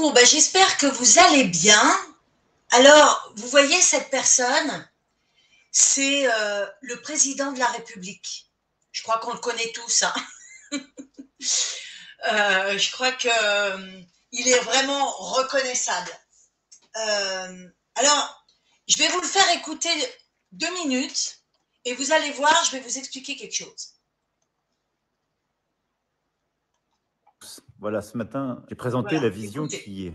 Coucou, j'espère que vous allez bien. Alors, vous voyez cette personne, c'est le président de la République. Je crois qu'on le connaît tous, hein. Je crois qu'il est vraiment reconnaissable. Alors, je vais vous le faire écouter 2 minutes et vous allez voir, je vais vous expliquer quelque chose. Voilà, ce matin, j'ai présenté la vision qui est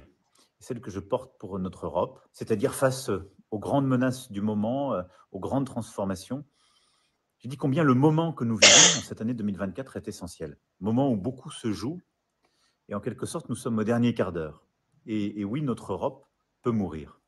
celle que je porte pour notre Europe, c'est-à-dire face aux grandes menaces du moment, aux grandes transformations. J'ai dit combien le moment que nous vivons en cette année 2024 est essentiel. Moment où beaucoup se joue et en quelque sorte, nous sommes au dernier quart d'heure. Et oui, notre Europe peut mourir.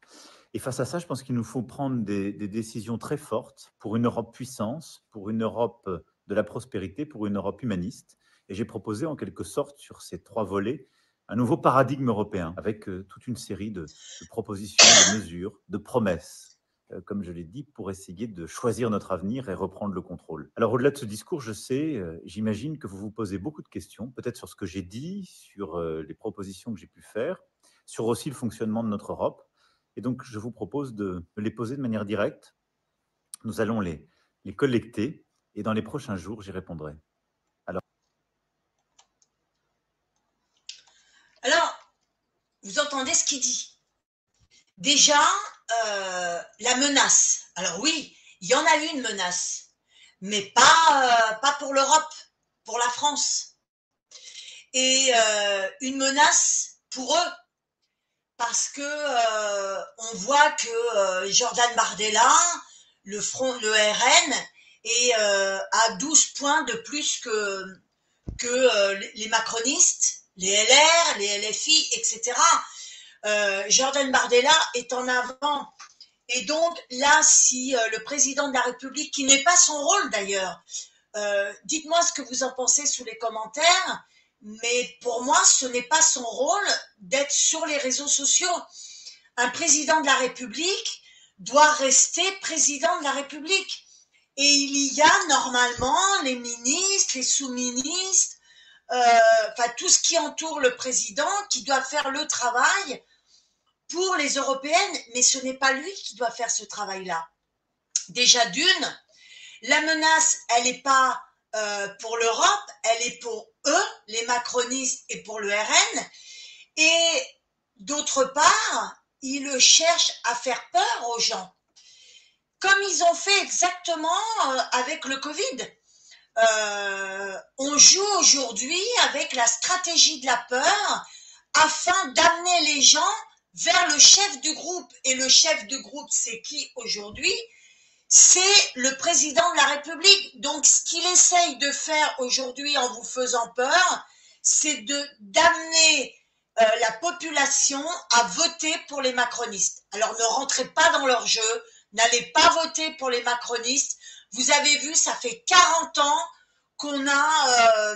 Et face à ça, je pense qu'il nous faut prendre des décisions très fortes pour une Europe puissance, pour une Europe de la prospérité, pour une Europe humaniste. Et j'ai proposé en quelque sorte sur ces 3 volets un nouveau paradigme européen avec toute une série de propositions, de mesures, de promesses, comme je l'ai dit, pour essayer de choisir notre avenir et reprendre le contrôle. Alors au-delà de ce discours, je sais, j'imagine que vous vous posez beaucoup de questions, peut-être sur ce que j'ai dit, sur les propositions que j'ai pu faire, sur aussi le fonctionnement de notre Europe. Et donc, je vous propose de les poser de manière directe. Nous allons les collecter et dans les prochains jours, j'y répondrai. Alors, vous entendez ce qu'il dit. Déjà, la menace. Alors oui, il y en a eu une menace, mais pas pour l'Europe, pour la France. Et une menace pour eux, parce que on voit que Jordan Bardella, le RN, est à 12 points de plus que les macronistes, les LR, les LFI, etc. Jordan Bardella est en avant. Et donc là, si le président de la République, qui n'est pas son rôle d'ailleurs, dites-moi ce que vous en pensez sous les commentaires, mais pour moi, ce n'est pas son rôle d'être sur les réseaux sociaux. Un président de la République doit rester président de la République. Et il y a normalement les ministres, les sous-ministres, tout ce qui entoure le président qui doit faire le travail pour les européennes, mais ce n'est pas lui qui doit faire ce travail-là. Déjà d'une, la menace, elle n'est pas pour l'Europe, elle est pour eux, les macronistes, et pour le RN. Et d'autre part, ils cherchent à faire peur aux gens, comme ils ont fait exactement avec le Covid. On joue aujourd'hui avec la stratégie de la peur afin d'amener les gens vers le chef du groupe. Et le chef du groupe, c'est qui aujourd'hui? C'est le président de la République. Donc, ce qu'il essaye de faire aujourd'hui en vous faisant peur, c'est d'amener la population à voter pour les macronistes. Alors, ne rentrez pas dans leur jeu, n'allez pas voter pour les macronistes. Vous avez vu, ça fait 40 ans qu'on a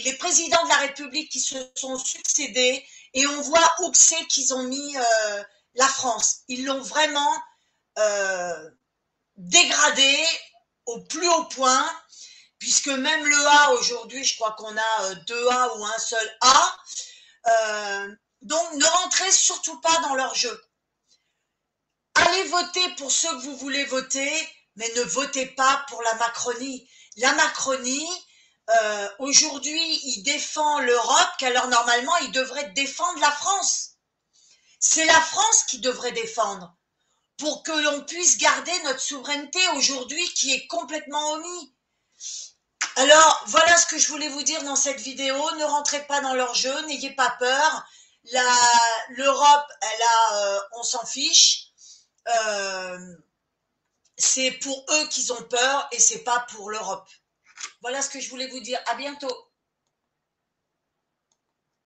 les présidents de la République qui se sont succédés et on voit où c'est qu'ils ont mis la France. Ils l'ont vraiment dégradé au plus haut point, puisque même le A aujourd'hui, je crois qu'on a 2 A ou un seul A. Donc, ne rentrez surtout pas dans leur jeu. Allez voter pour ceux que vous voulez voter, mais ne votez pas pour la Macronie. La Macronie, aujourd'hui, il défend l'Europe, qu'alors normalement, il devrait défendre la France. C'est la France qui devrait défendre pour que l'on puisse garder notre souveraineté aujourd'hui qui est complètement omise. Alors, voilà ce que je voulais vous dire dans cette vidéo. Ne rentrez pas dans leur jeu, n'ayez pas peur. L'Europe, on s'en fiche. C'est pour eux qu'ils ont peur et c'est pas pour l'Europe. Voilà ce que je voulais vous dire. À bientôt.